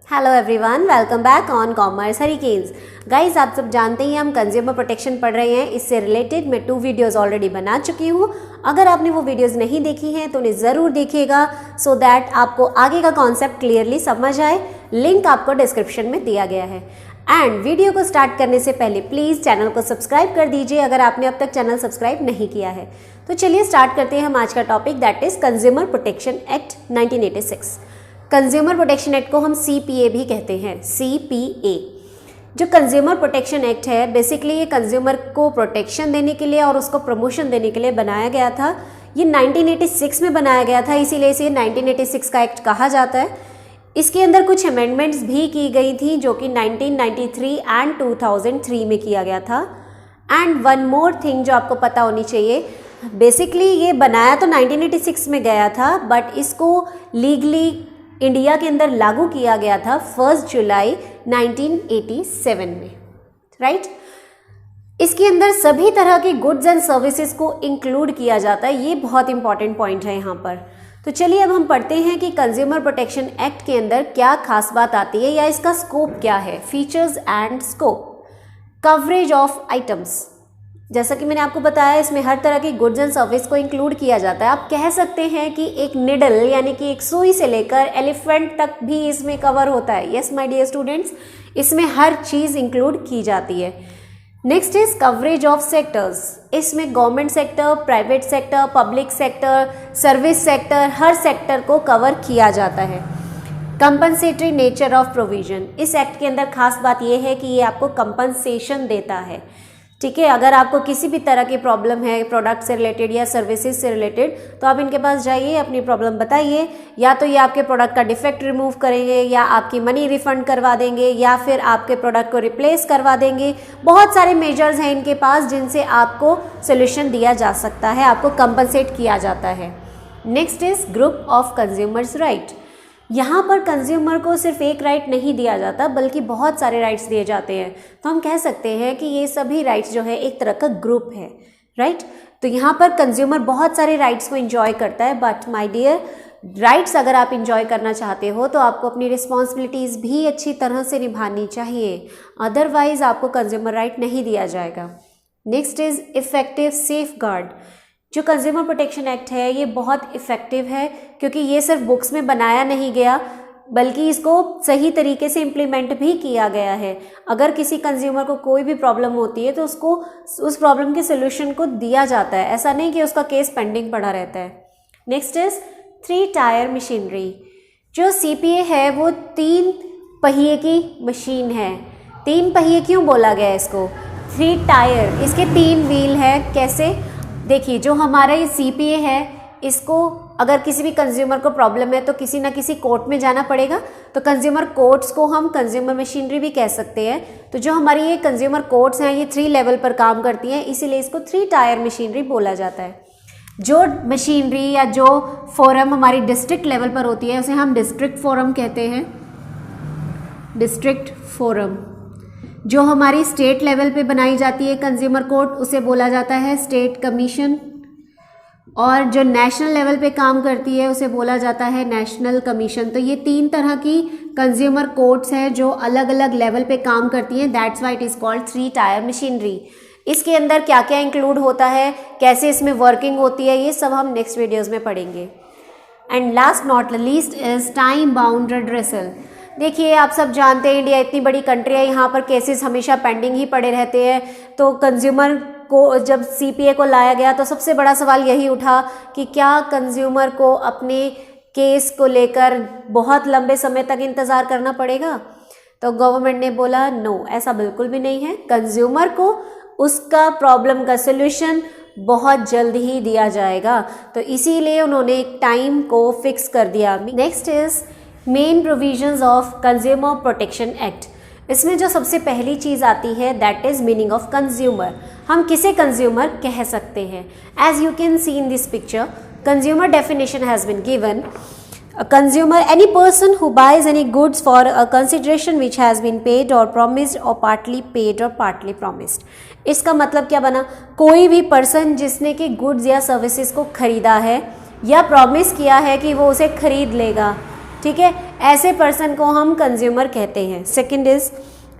Hello everyone, welcome back on commerce hurricanes. Guys, आप सब जानते ही हम कंज्यूमर प्रोटेक्शन पढ़ रहे हैं। इससे रिलेटेड मैं 2 वीडियोस ऑलरेडी बना चुकी हूँ। अगर आपने वो वीडियोस नहीं देखी हैं तो उन्हें ज़रूर देखिएगा सो दैट आपको आगे का कॉन्सेप्ट क्लियरली समझ आए। लिंक आपको डिस्क्रिप्शन में दिया गया है। एंड वीडियो को स्टार्ट करने से पहले प्लीज़ चैनल को सब्सक्राइब कर दीजिए अगर आपने अब तक चैनल सब्सक्राइब नहीं किया है। तो चलिए स्टार्ट करते हैं हम आज का topic, that is consumer protection act 1986। Consumer protection act को हम CPA भी कहते हैं, CPA। जो कंज्यूमर प्रोटेक्शन एक्ट है, बेसिकली ये कंज्यूमर को प्रोटेक्शन देने के लिए और उसको प्रमोशन देने के लिए बनाया गया था। ये 1986 में बनाया गया था, इसीलिए इसे 1986 का एक्ट कहा जाता है। इसके अंदर कुछ अमेंडमेंट्स भी की गई थी जो कि 1993 एंड 2003 में किया गया था। एंड वन मोर थिंग जो आपको पता होनी चाहिए, बेसिकली ये बनाया तो 1986 में गया था, बट इसको लीगली इंडिया के अंदर लागू किया गया था 1 जुलाई 1987 में, राइट। इसके अंदर सभी तरह के गुड्स एंड सर्विसेज को इंक्लूड किया जाता है। ये बहुत इंपॉर्टेंट पॉइंट है यहाँ पर। तो चलिए अब हम पढ़ते हैं कि कंज्यूमर प्रोटेक्शन एक्ट के अंदर क्या खास बात आती है या इसका स्कोप क्या है। Features and scope. Coverage of items, जैसा कि मैंने आपको बताया, इसमें हर तरह की गुड्स एंड सर्विस को इंक्लूड किया जाता है। आप कह सकते हैं कि एक निडल यानी कि एक सुई से लेकर एलिफेंट तक भी इसमें कवर होता है। यस माय डियर स्टूडेंट्स, इसमें हर चीज़ इंक्लूड की जाती है। Next is coverage of sectors. इसमें government sector, private sector, public sector, service sector, हर सेक्टर को कवर किया जाता है। Compensatory nature of provision. इस एक्ट के अंदर खास बात यह है कि ये आपको कंपनसेशन देता है, ठीक है। अगर आपको किसी भी तरह की प्रॉब्लम है प्रोडक्ट से रिलेटेड या सर्विसेज से रिलेटेड, तो आप इनके पास जाइए, अपनी प्रॉब्लम बताइए। या तो ये आपके प्रोडक्ट का डिफेक्ट रिमूव करेंगे, या आपकी मनी रिफंड करवा देंगे, या फिर आपके प्रोडक्ट को रिप्लेस करवा देंगे। बहुत सारे मेजर्स हैं इनके पास जिनसे आपको सोल्यूशन दिया जा सकता है, आपको कंपनसेट किया जाता है। Next is group of consumers right. यहाँ पर कंज्यूमर को सिर्फ एक राइट नहीं दिया जाता बल्कि बहुत सारे राइट्स दिए जाते हैं। तो हम कह सकते हैं कि ये सभी राइट्स जो है एक तरह का ग्रुप है, राइट। तो यहाँ पर कंज्यूमर बहुत सारे राइट्स को एंजॉय करता है, बट माय डियर, राइट्स अगर आप एंजॉय करना चाहते हो तो आपको अपनी रिस्पॉन्सिबिलिटीज़ भी अच्छी तरह से निभानी चाहिए, अदरवाइज आपको कंज्यूमर राइट नहीं दिया जाएगा। Next is effective safeguard. जो कंज्यूमर प्रोटेक्शन एक्ट है ये बहुत इफ़ेक्टिव है क्योंकि ये सिर्फ बुक्स में बनाया नहीं गया बल्कि इसको सही तरीके से इम्प्लीमेंट भी किया गया है। अगर किसी कंज्यूमर को कोई भी प्रॉब्लम होती है तो उसको उस प्रॉब्लम के सोल्यूशन को दिया जाता है, ऐसा नहीं कि उसका केस पेंडिंग पड़ा रहता है। Next is 3 tier machinery. जो CPA है वो 3 पहिए की मशीन है। 3 पहिए क्यों बोला गया है इसको? 3 टायर, इसके 3 व्हील है। कैसे? देखिए, जो हमारा ये CPA है, इसको अगर किसी भी कंज्यूमर को प्रॉब्लम है तो किसी ना किसी कोर्ट में जाना पड़ेगा। तो कंज्यूमर कोर्ट्स को हम कंज्यूमर मशीनरी भी कह सकते हैं। तो जो हमारी ये कंज्यूमर कोर्ट्स हैं ये 3 लेवल पर काम करती हैं, इसीलिए इसको 3 टायर मशीनरी बोला जाता है। जो मशीनरी या जो फोरम हमारी डिस्ट्रिक्ट लेवल पर होती है उसे हम डिस्ट्रिक्ट फोरम कहते हैं, डिस्ट्रिक्ट फोरम। जो हमारी स्टेट लेवल पे बनाई जाती है कंज्यूमर कोर्ट उसे बोला जाता है स्टेट कमीशन, और जो नेशनल लेवल पे काम करती है उसे बोला जाता है नेशनल कमीशन। तो ये 3 तरह की कंज्यूमर कोर्ट्स हैं जो अलग अलग लेवल पे काम करती हैं, that's why it is called 3 tier machinery. इसके अंदर क्या क्या इंक्लूड होता है, कैसे इसमें वर्किंग होती है, ये सब हम नेक्स्ट वीडियोज़ में पढ़ेंगे। And last not least is time bound redressal. देखिए, आप सब जानते हैं इंडिया इतनी बड़ी कंट्री है, यहाँ पर केसेस हमेशा पेंडिंग ही पड़े रहते हैं। तो कंज्यूमर को जब CPA को लाया गया तो सबसे बड़ा सवाल यही उठा कि क्या कंज्यूमर को अपने केस को लेकर बहुत लंबे समय तक इंतज़ार करना पड़ेगा? तो गवर्नमेंट ने बोला नो, ऐसा बिल्कुल भी नहीं है। कंज्यूमर को उसका प्रॉब्लम का सोल्यूशन बहुत जल्द ही दिया जाएगा। तो इसीलिए उन्होंने एक टाइम को फिक्स कर दिया। Next is main provisions of consumer protection act. इसमें जो सबसे पहली चीज़ आती है that is meaning of consumer. हम किसे कंज्यूमर कह सकते हैं? As you can see in this picture, consumer definition has been given. A consumer, any person who buys any goods for a consideration which has been paid or promised or partly paid or partly promised। इसका मतलब क्या बना? कोई भी person जिसने कि goods या services को खरीदा है या प्रॉमिस किया है कि वो उसे खरीद लेगा, ठीक है, ऐसे पर्सन को हम कंज्यूमर कहते हैं। Second is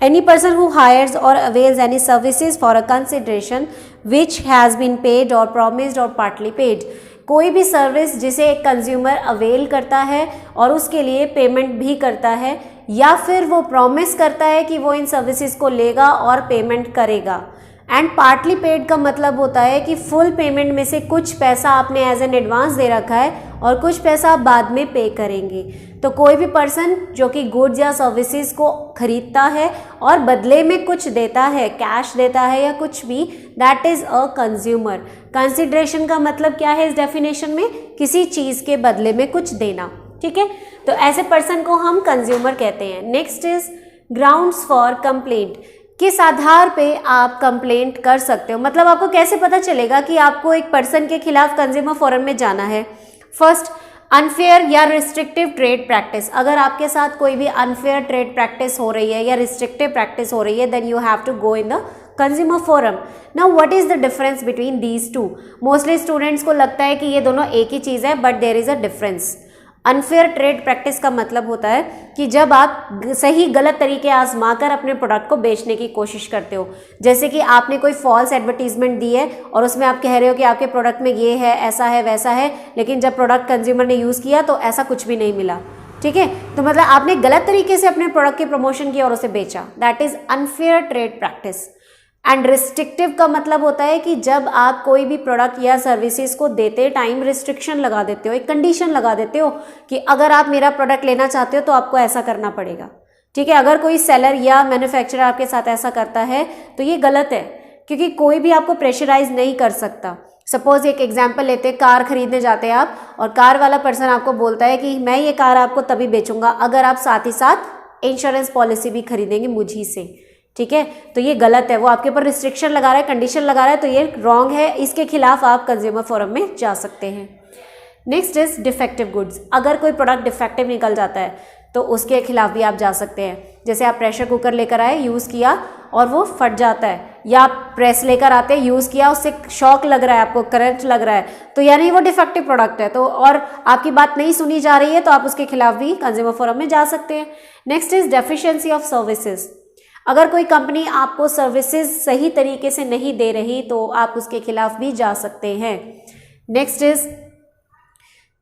any person who hires or avails any services for a consideration which has been paid or promised or partly paid। कोई भी सर्विस जिसे एक कंज्यूमर अवेल करता है और उसके लिए पेमेंट भी करता है, या फिर वो प्रॉमिस करता है कि वो इन सर्विसेज को लेगा और पेमेंट करेगा। एंड पार्टली पेड का मतलब होता है कि फुल पेमेंट में से कुछ पैसा आपने एज एन एडवांस दे रखा है और कुछ पैसा आप बाद में पे करेंगे। तो कोई भी पर्सन जो कि गुड्स या सर्विसेज को खरीदता है और बदले में कुछ देता है, कैश देता है या कुछ भी, that is a consumer. Consideration का मतलब क्या है इस डेफिनेशन में? किसी चीज़ के बदले में कुछ देना। ठीक है, तो ऐसे पर्सन को हम कंज्यूमर कहते हैं। Next is grounds for complaint. किस आधार पे आप कंप्लेंट कर सकते हो, मतलब आपको कैसे पता चलेगा कि आपको एक पर्सन के खिलाफ कंज्यूमर फोरम में जाना है? फर्स्ट, अनफेयर या रिस्ट्रिक्टिव ट्रेड प्रैक्टिस। अगर आपके साथ कोई भी अनफेयर ट्रेड प्रैक्टिस हो रही है या रिस्ट्रिक्टिव प्रैक्टिस हो रही है, then you have to go in the consumer forum. Now what is the difference between these two? Mostly students को लगता है कि ये दोनों एक ही चीज़ है, but there is a difference. Unfair trade practice का मतलब होता है कि जब आप सही गलत तरीके आजमा कर अपने प्रोडक्ट को बेचने की कोशिश करते हो। जैसे कि आपने कोई फॉल्स एडवर्टीजमेंट दी है और उसमें आप कह रहे हो कि आपके प्रोडक्ट में ये है, ऐसा है, वैसा है, लेकिन जब प्रोडक्ट कंज्यूमर ने यूज़ किया तो ऐसा कुछ भी नहीं मिला। ठीक है, तो मतलब आपने गलत तरीके से अपने प्रोडक्ट की प्रमोशन की और उसे बेचा। That is unfair trade practice. And restrictive का मतलब होता है कि जब आप कोई भी प्रोडक्ट या सर्विसेज को देते टाइम रिस्ट्रिक्शन लगा देते हो, एक कंडीशन लगा देते हो कि अगर आप मेरा प्रोडक्ट लेना चाहते हो तो आपको ऐसा करना पड़ेगा। ठीक है, अगर कोई सेलर या मैन्युफैक्चरर आपके साथ ऐसा करता है तो ये गलत है, क्योंकि कोई भी आपको प्रेशराइज नहीं कर सकता। सपोज एक एग्जाम्पल लेते हैं, कार खरीदने जाते हैं आप और कार वाला पर्सन आपको बोलता है कि मैं ये कार आपको तभी बेचूंगा अगर आप साथ ही साथ इंश्योरेंस पॉलिसी भी खरीदेंगे मुझी से। ठीक है, तो ये गलत है, वो आपके ऊपर रिस्ट्रिक्शन लगा रहा है, कंडीशन लगा रहा है, तो ये रॉन्ग है। इसके खिलाफ आप कंज्यूमर फोरम में जा सकते हैं। Next is defective goods. अगर कोई प्रोडक्ट डिफेक्टिव निकल जाता है तो उसके खिलाफ भी आप जा सकते हैं। जैसे आप प्रेशर कुकर लेकर आए, यूज़ किया और वो फट जाता है, या आप प्रेस लेकर आते हैं, यूज़ किया, उससे शॉक लग रहा है, आपको करंट लग रहा है, तो यानी वो डिफेक्टिव प्रोडक्ट है, तो और आपकी बात नहीं सुनी जा रही है, तो आप उसके खिलाफ भी कंज्यूमर फोरम में जा सकते हैं। Next is deficiency of services. अगर कोई कंपनी आपको सर्विसेज सही तरीके से नहीं दे रही तो आप उसके खिलाफ भी जा सकते हैं। Next is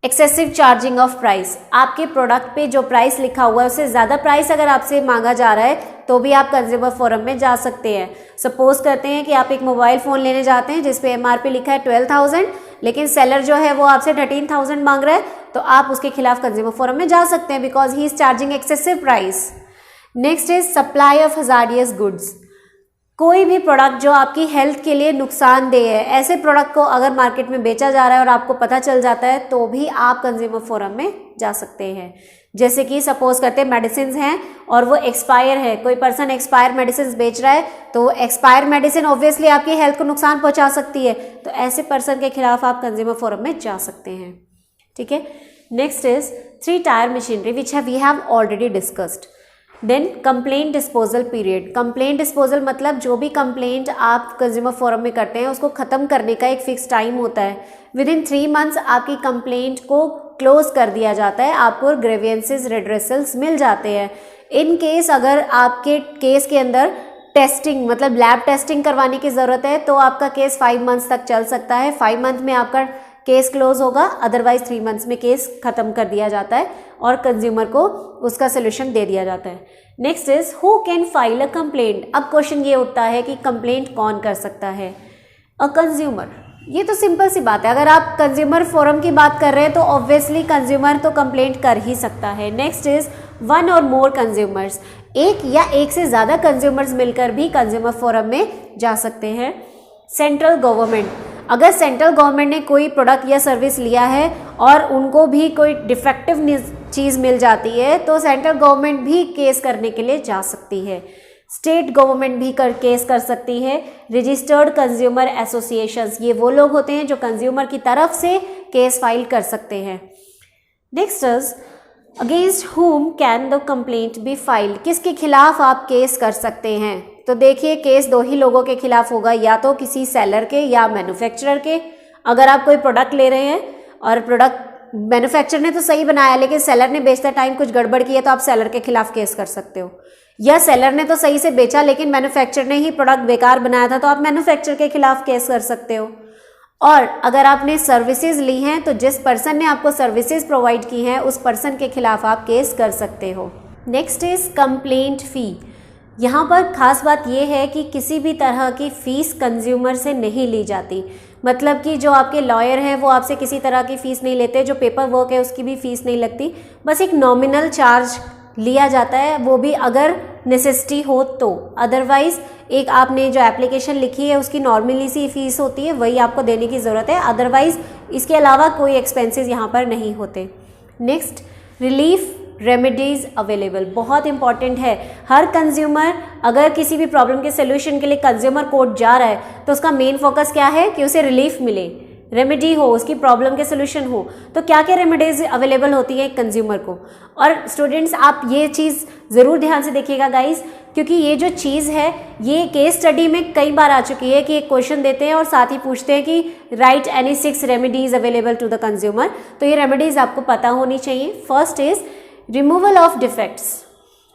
excessive charging of price. आपके प्रोडक्ट पे जो प्राइस लिखा हुआ है उससे ज़्यादा प्राइस अगर आपसे मांगा जा रहा है तो भी आप कंज्यूमर फोरम में जा सकते हैं। सपोज करते हैं कि आप एक मोबाइल फ़ोन लेने जाते हैं जिसपे MRP लिखा है 12,000, लेकिन सेलर जो है वो आपसे 13,000 मांग रहा है, तो आप उसके खिलाफ कंज्यूमर फोरम में जा सकते हैं because he is charging excessive price. Next is supply of hazardous goods. कोई भी प्रोडक्ट जो आपकी हेल्थ के लिए नुकसानदेह है, ऐसे प्रोडक्ट को अगर मार्केट में बेचा जा रहा है और आपको पता चल जाता है तो भी आप कंज्यूमर फोरम में जा सकते हैं। जैसे कि सपोज करते हैं मेडिसिन हैं और वो एक्सपायर है, कोई पर्सन एक्सपायर मेडिसिन बेच रहा है, तो एक्सपायर मेडिसिन ऑब्वियसली आपकी हेल्थ को नुकसान पहुंचा सकती है, तो ऐसे पर्सन के खिलाफ आप कंज्यूमर फोरम में जा सकते हैं। ठीक है, next is 3 tier machinery which we have already discussed. Then complaint disposal period. Complaint disposal मतलब जो भी कंप्लेंट आप कंज्यूमर फोरम में करते हैं उसको ख़त्म करने का एक फिक्स टाइम होता है। विद इन 3 मंथ्स आपकी कंप्लेंट को क्लोज कर दिया जाता है, आपको ग्रेवियंसेस रिड्रेसल्स मिल जाते हैं। इन केस अगर आपके केस के अंदर टेस्टिंग मतलब लैब टेस्टिंग करवाने की ज़रूरत है तो आपका केस 5 मंथ्स तक चल सकता है। 5 मंथ में आपका केस क्लोज होगा, अदरवाइज 3 मंथ्स में केस खत्म कर दिया जाता है और कंज्यूमर को उसका सोल्यूशन दे दिया जाता है। Next is who can file a complaint. अब क्वेश्चन ये उठता है कि कंप्लेंट कौन कर सकता है? A consumer. ये तो सिंपल सी बात है, अगर आप कंज्यूमर फोरम की बात कर रहे हैं तो ऑब्वियसली कंज्यूमर तो कंप्लेंट कर ही सकता है। नेक्स्ट इज 1 और मोर कंज्यूमर्स। एक या एक से ज़्यादा कंज्यूमर्स मिलकर भी कंज्यूमर फोरम में जा सकते हैं। Central government. अगर सेंट्रल गवर्नमेंट ने कोई प्रोडक्ट या सर्विस लिया है और उनको भी कोई डिफेक्टिव चीज़ मिल जाती है तो सेंट्रल गवर्नमेंट भी केस करने के लिए जा सकती है। स्टेट गवर्नमेंट भी केस कर सकती है। रजिस्टर्ड कंज्यूमर एसोसिएशंस, ये वो लोग होते हैं जो कंज्यूमर की तरफ से केस फाइल कर सकते हैं। नेक्स्ट इज अगेंस्ट हुम can the complaint be filed. किसके खिलाफ आप केस कर सकते हैं? तो देखिए, केस 2 ही लोगों के खिलाफ होगा, या तो किसी सेलर के या मैन्युफैक्चरर के। अगर आप कोई प्रोडक्ट ले रहे हैं और प्रोडक्ट मैन्युफैक्चरर ने तो सही बनाया लेकिन सेलर ने बेचते टाइम कुछ गड़बड़ की है तो आप सेलर के खिलाफ केस कर सकते हो। या सेलर ने तो सही से बेचा लेकिन मैन्युफैक्चरर ने ही प्रोडक्ट बेकार बनाया था तो आप मैन्युफैक्चरर के खिलाफ केस कर सकते हो। और अगर आपने सर्विसेज ली हैं तो जिस पर्सन ने आपको सर्विसेज प्रोवाइड की हैं उस पर्सन के खिलाफ आप केस कर सकते हो। नेक्स्ट इज कंप्लेंट फ़ी। यहाँ पर खास बात यह है कि किसी भी तरह की फ़ीस कंज्यूमर से नहीं ली जाती। मतलब कि जो आपके लॉयर हैं वो आपसे किसी तरह की फ़ीस नहीं लेते, जो पेपर वर्क है उसकी भी फ़ीस नहीं लगती, बस एक नॉमिनल चार्ज लिया जाता है, वो भी अगर नेसेसिटी हो तो। अदरवाइज़ एक आपने जो एप्लीकेशन लिखी है उसकी नॉर्मली सी फ़ीस होती है, वही आपको देने की ज़रूरत है। अदरवाइज़ इसके अलावा कोई एक्सपेंसेस यहाँ पर नहीं होते। नेक्स्ट, रिलीफ रेमेडीज़ अवेलेबल, बहुत इंपॉर्टेंट है। हर कंज्यूमर अगर किसी भी प्रॉब्लम के सोल्यूशन के लिए कंज्यूमर कोर्ट जा रहा है तो उसका मेन फोकस क्या है कि उसे रिलीफ मिले, रेमेडी हो, उसकी प्रॉब्लम के सोल्यूशन हो। तो क्या क्या रेमेडीज अवेलेबल होती है कंज्यूमर को। और स्टूडेंट्स आप ये चीज़ ज़रूर ध्यान से देखिएगा गाइस, क्योंकि ये जो चीज़ है ये केस स्टडी में कई बार आ चुकी है कि एक क्वेश्चन देते हैं और साथ ही पूछते हैं कि right any 6 remedies available to the consumer. तो ये रेमेडीज आपको पता होनी चाहिए। First is removal of defects.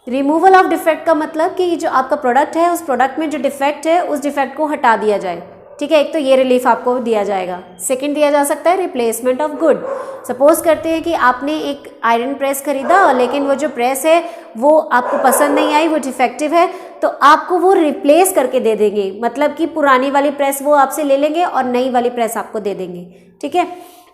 Removal of defect का मतलब कि जो आपका प्रोडक्ट है उस प्रोडक्ट में जो डिफेक्ट है उस डिफेक्ट को हटा दिया जाए। ठीक है, एक तो ये रिलीफ आपको दिया जाएगा। सेकंड दिया जा सकता है रिप्लेसमेंट ऑफ गुड। सपोज करते हैं कि आपने एक आयरन प्रेस खरीदा लेकिन वो जो प्रेस है वो आपको पसंद नहीं आई, वो डिफेक्टिव है, तो आपको वो रिप्लेस करके दे देंगे। मतलब कि पुरानी वाली प्रेस वो आपसे ले लेंगे और नई वाली प्रेस आपको दे देंगे। ठीक है।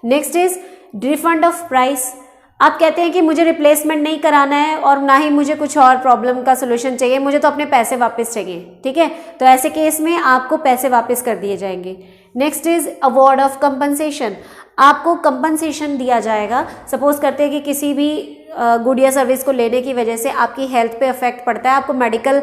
Next is refund of price. आप कहते हैं कि मुझे रिप्लेसमेंट नहीं कराना है और ना ही मुझे कुछ और प्रॉब्लम का सोल्यूशन चाहिए, मुझे तो अपने पैसे वापस चाहिए। ठीक है, तो ऐसे केस में आपको पैसे वापस कर दिए जाएंगे। Next is award of compensation. आपको कंपनसेशन दिया जाएगा। सपोज करते हैं कि किसी भी गुड या सर्विस को लेने की वजह से आपकी हेल्थ पे इफेक्ट पड़ता है, आपको मेडिकल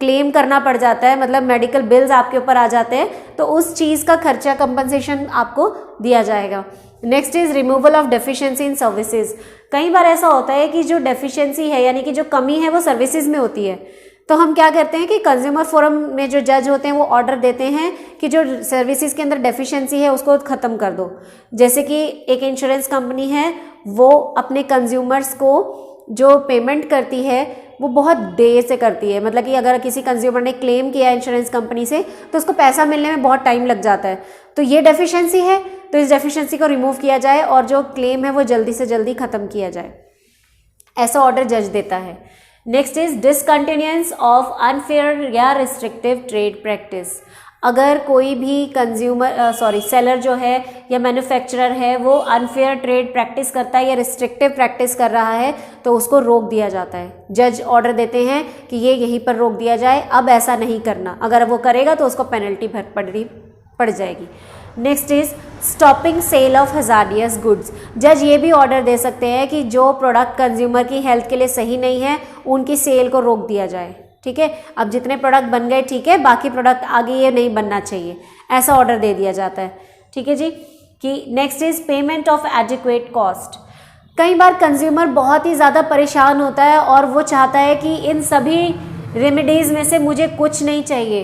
क्लेम करना पड़ जाता है, मतलब मेडिकल बिल्स आपके ऊपर आ जाते हैं, तो उस चीज़ का खर्चा कंपनसेशन आपको दिया जाएगा। Next is removal of deficiency in services. कई बार ऐसा होता है कि जो डेफिशिएंसी है यानी कि जो कमी है वो सर्विसेज में होती है, तो हम क्या करते हैं कि कंज्यूमर फोरम में जो जज होते हैं वो ऑर्डर देते हैं कि जो सर्विसेज के अंदर डेफिशिएंसी है उसको ख़त्म कर दो। जैसे कि एक इंश्योरेंस कंपनी है, वो अपने कंज्यूमर्स को जो पेमेंट करती है वो बहुत देर से करती है। मतलब कि अगर किसी कंज्यूमर ने क्लेम किया इंश्योरेंस कंपनी से तो उसको पैसा मिलने में बहुत टाइम लग जाता है, तो ये डेफिशिएंसी है, तो इस डेफिशिएंसी को रिमूव किया जाए और जो क्लेम है वो जल्दी से जल्दी ख़त्म किया जाए, ऐसा ऑर्डर जज देता है। नेक्स्ट इज डिसकंटिन्यूएंस ऑफ अनफेयर या रिस्ट्रिक्टिव ट्रेड प्रैक्टिस। अगर कोई भी सेलर जो है या मैन्युफैक्चरर है वो अनफेयर ट्रेड प्रैक्टिस करता है या रिस्ट्रिक्टिव प्रैक्टिस कर रहा है तो उसको रोक दिया जाता है। जज ऑर्डर देते हैं कि ये यहीं पर रोक दिया जाए, अब ऐसा नहीं करना, अगर वो करेगा तो उसको पेनल्टी पड़ जाएगी। Next is stopping sale of hazardous goods. जज ये भी ऑर्डर दे सकते हैं कि जो प्रोडक्ट कंज्यूमर की हेल्थ के लिए सही नहीं है उनकी सेल को रोक दिया जाए। ठीक है, अब जितने प्रोडक्ट बन गए ठीक है, बाकी प्रोडक्ट आगे ये नहीं बनना चाहिए, ऐसा ऑर्डर दे दिया जाता है। ठीक है जी। कि next is payment of adequate cost. कई बार कंज्यूमर बहुत ही ज़्यादा परेशान होता है और वो चाहता है कि इन सभी रेमेडीज़ में से मुझे कुछ नहीं चाहिए,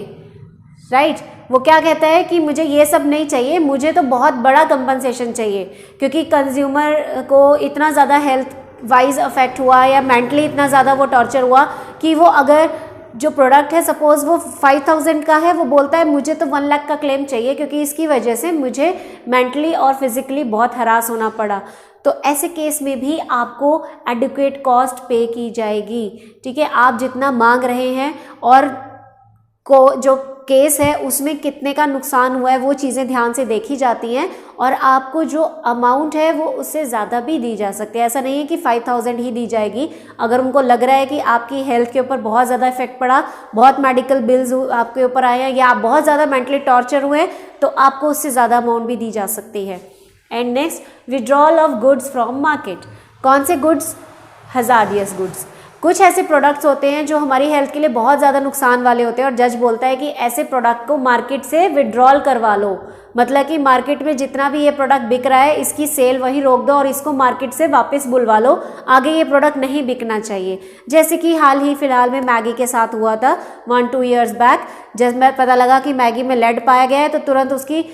राइट। वो क्या कहता है कि मुझे ये सब नहीं चाहिए, मुझे तो बहुत बड़ा कंपनसेशन चाहिए, क्योंकि कंज्यूमर को इतना ज़्यादा हेल्थ वाइज अफेक्ट हुआ या मेंटली इतना ज़्यादा वो टॉर्चर हुआ कि वो अगर जो प्रोडक्ट है सपोज वो 5000 का है, वो बोलता है मुझे तो 1 लाख का क्लेम चाहिए क्योंकि इसकी वजह से मुझे मेंटली और फिजिकली बहुत हरास होना पड़ा। तो ऐसे केस में भी आपको एडिक्वेट कॉस्ट पे की जाएगी। ठीक है, आप जितना मांग रहे हैं और को जो केस है उसमें कितने का नुकसान हुआ है वो चीज़ें ध्यान से देखी जाती हैं और आपको जो अमाउंट है वो उससे ज़्यादा भी दी जा सकती है। ऐसा नहीं है कि 5000 ही दी जाएगी। अगर उनको लग रहा है कि आपकी हेल्थ के ऊपर बहुत ज़्यादा इफेक्ट पड़ा, बहुत मेडिकल बिल्स आपके ऊपर आए हैं या आप बहुत ज़्यादा मेंटली टॉर्चर हुए, तो आपको उससे ज़्यादा अमाउंट भी दी जा सकती है। And next, withdrawal of goods from market. कौन से गुड्स? Hazardous goods. कुछ ऐसे प्रोडक्ट्स होते हैं जो हमारी हेल्थ के लिए बहुत ज़्यादा नुकसान वाले होते हैं और जज बोलता है कि ऐसे प्रोडक्ट को मार्केट से विड्रॉल करवा लो। मतलब कि मार्केट में जितना भी ये प्रोडक्ट बिक रहा है इसकी सेल वहीं रोक दो और इसको मार्केट से वापस बुलवा लो, आगे ये प्रोडक्ट नहीं बिकना चाहिए। जैसे कि हाल ही फिलहाल में मैगी के साथ हुआ था 1-2 ईयर्स बैक, जब मैं पता लगा कि मैगी में लेड पाया गया है तो तुरंत उसकी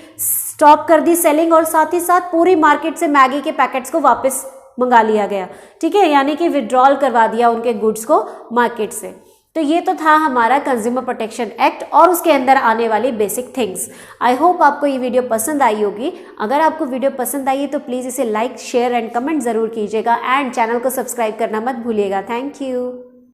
स्टॉप कर दी सेलिंग और साथ ही साथ पूरी मार्केट से मैगी के पैकेट्स को वापस मंगा लिया गया, ठीक है, यानी कि विड्रॉल करवा दिया उनके गुड्स को मार्केट से। तो ये तो था हमारा कंज्यूमर प्रोटेक्शन एक्ट और उसके अंदर आने वाली बेसिक थिंग्स। आई होप आपको ये वीडियो पसंद आई होगी। अगर आपको वीडियो पसंद आई है तो प्लीज़ इसे लाइक, शेयर एंड कमेंट ज़रूर कीजिएगा एंड चैनल को सब्सक्राइब करना मत भूलिएगा। Thank you.